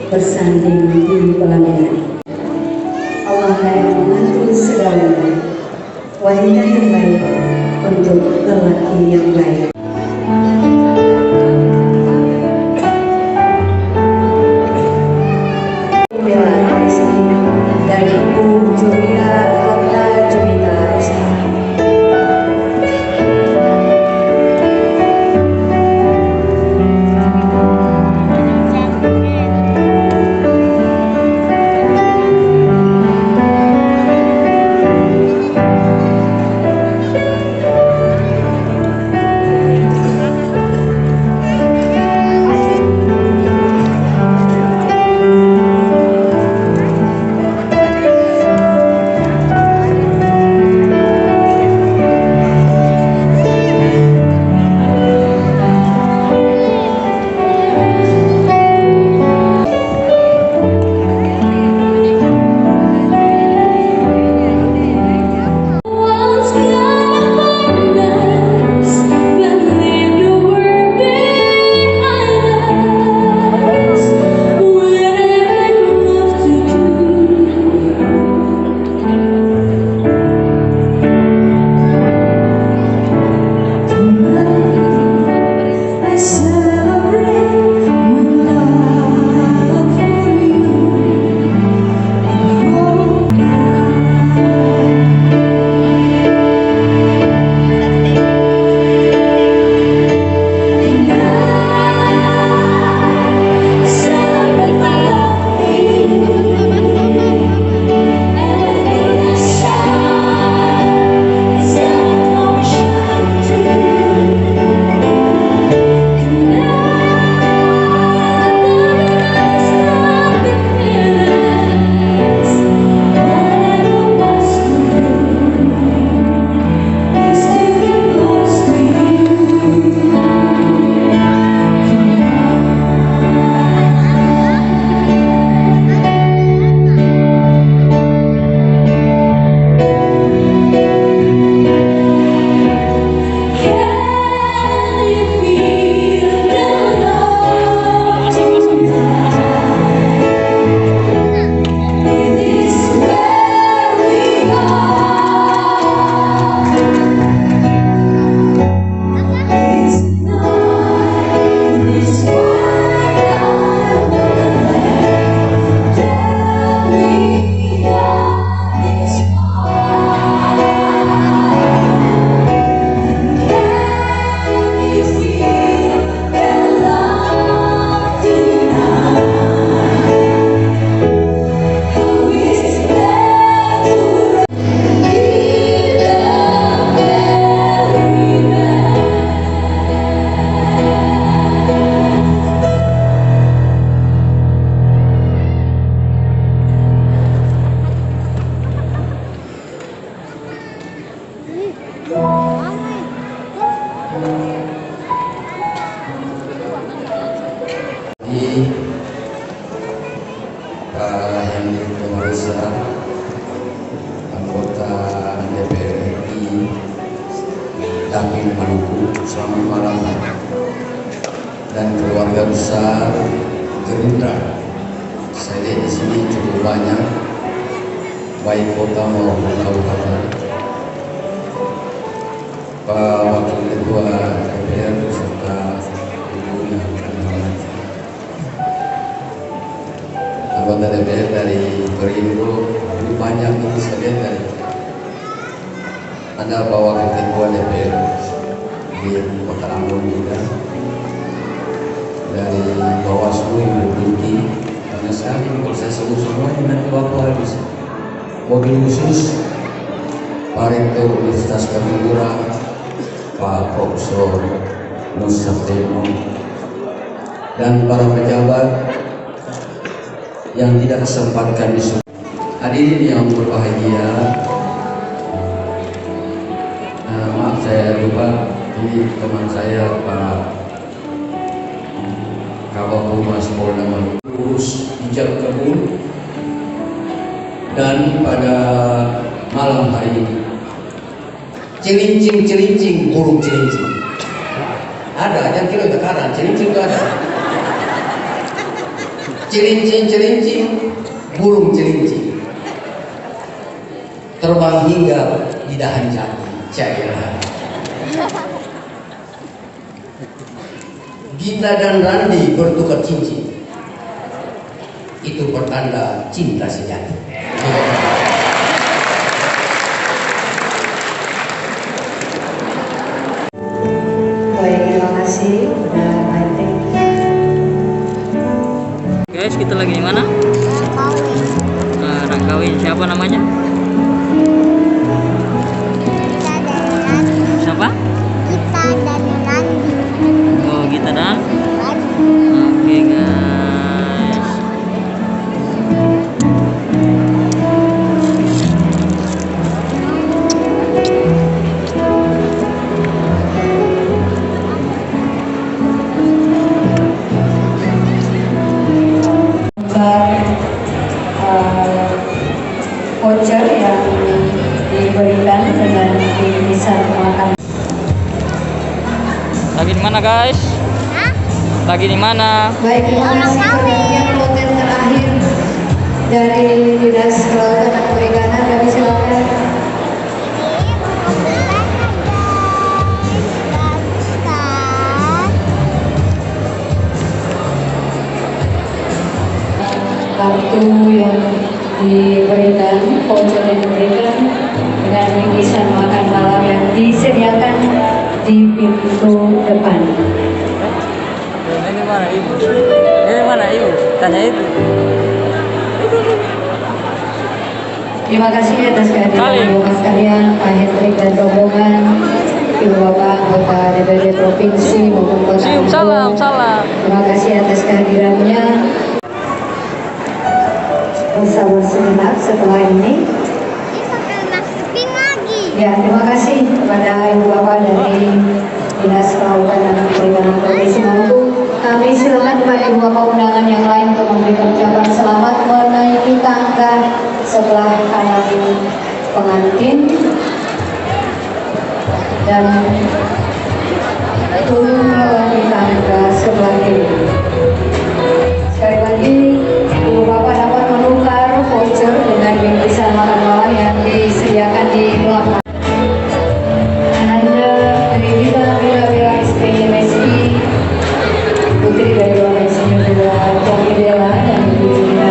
Bersanding di pelaminan. Allah yang mengatur segalanya, wanita yang baik untuk lelaki yang baik. Dari Ibu Julia Kota Jumita Bapak Henry Tomarisa, anggota DPR RI Dapil Maluku, selamat malam, dan keluarga besar Gerindra. Saya lihat di sini cukup banyak, baik kota maupun kabupaten. Pak Wakil Ketua DPR beserta Ibu yang kami hormati, anggota DPR dari Perindo, lebih banyak ini saya lihat dari ada Pak Wakil Ketua DPR di Kota Ambon juga, dari Bawaslu Ibu Binti. Karena sekali kalau saya sebut semuanya nanti waktu habis. Mobil khusus Pak Rektor Universitas Kadungura, Pak Profesor Nusratino, dan para pejabat yang tidak kesempatkan disebut. Hadirin yang berbahagia, maaf saya lupa, ini teman saya Pak Kabak Humas Polda Maluku urus hijab kabul, dan pada malam hari ini celincing burung celincing ada, yang kira tekanan celincing itu ada, celincing burung celincing terbang hingga di dahan jati cairan. Gita dan Randi bertukar cincin, itu pertanda cinta sejati. Baik, terima kasih. Udah baik. Guys, kita lagi di mana? Rangkawin. Siapa namanya? Siapa? Kita dan Randi. Oh, Gita dan Oke guys. Voucher yang diberikan dengan bisa makan. Lagi di mana guys? Hah? Lagi di mana? Baik, terima kasih perhatian konten terakhir dari Dinas Kelautan dan Perikanan. Kami silakan. Kartu yang diberikan, voucher yang diberikan dengan bingkisan makan malam yang disediakan di pintu depan. Ini mana ibu? Ini mana ibu? Tanya itu. Terima kasih atas kehadiran Bapak sekalian, Pak Hendrik dan rombongan, Ibu Bapak anggota DPRD Provinsi maupun Kota Cium Ambon. salam. Terima kasih atas kehadirannya. Bersama sejenak setelah ini. Masukin lagi. Ya, terima kasih kepada Ibu Bapak dari Dinas Kelautan dan Perikanan Provinsi Maluku. Kami silakan kepada Ibu Bapak undangan yang lain untuk memberikan ucapan selamat menaiki tangga setelah kanan pengantin dan turun melewati tangga sebelah kiri. Sekali lagi, Ibu Bapak dapat menukar voucher dengan bingkisan makan malam yang disediakan di belakang. Ananda Tridita Bela SPY MSI, putri dari Bapak Insinyur Bela Tommy Bela dan Ibu Ina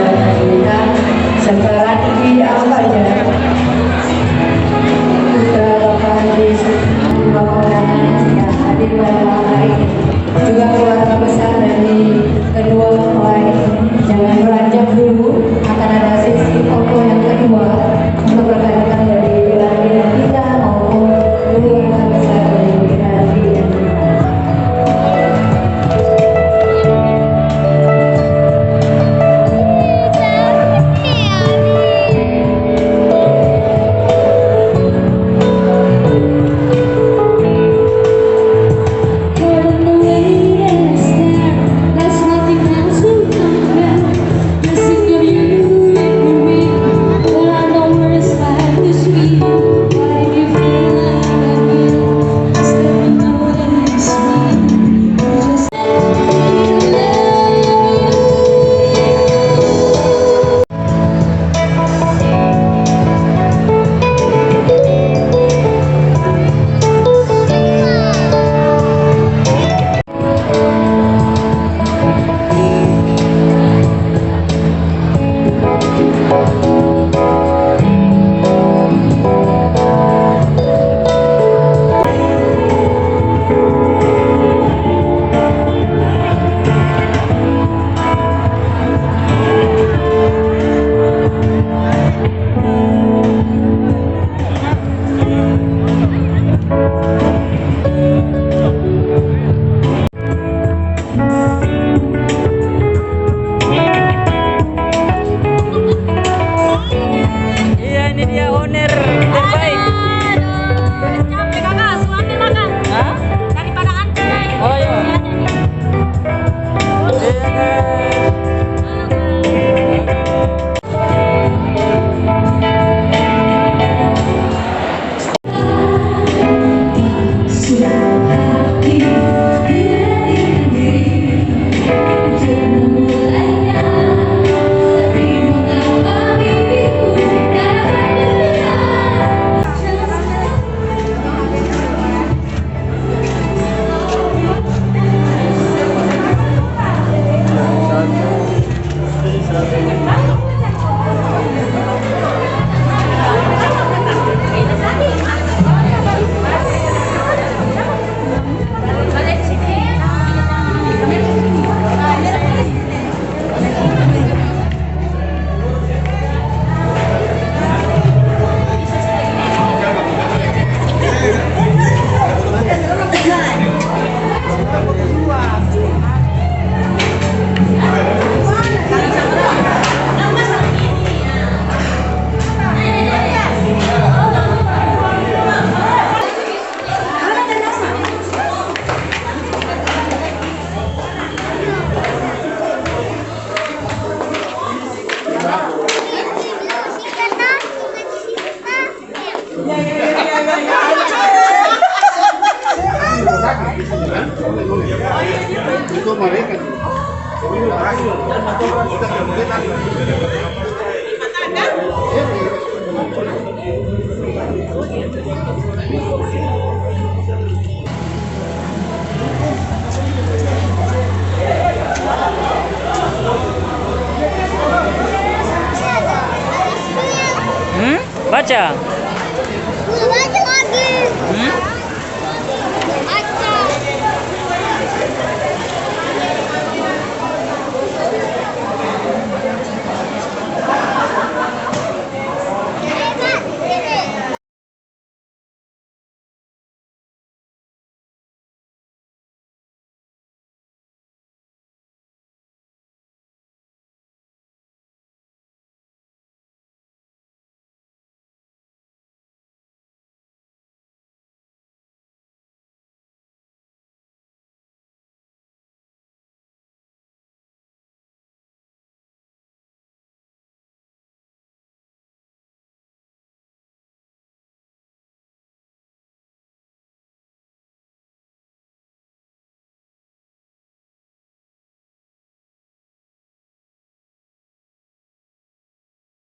Baca.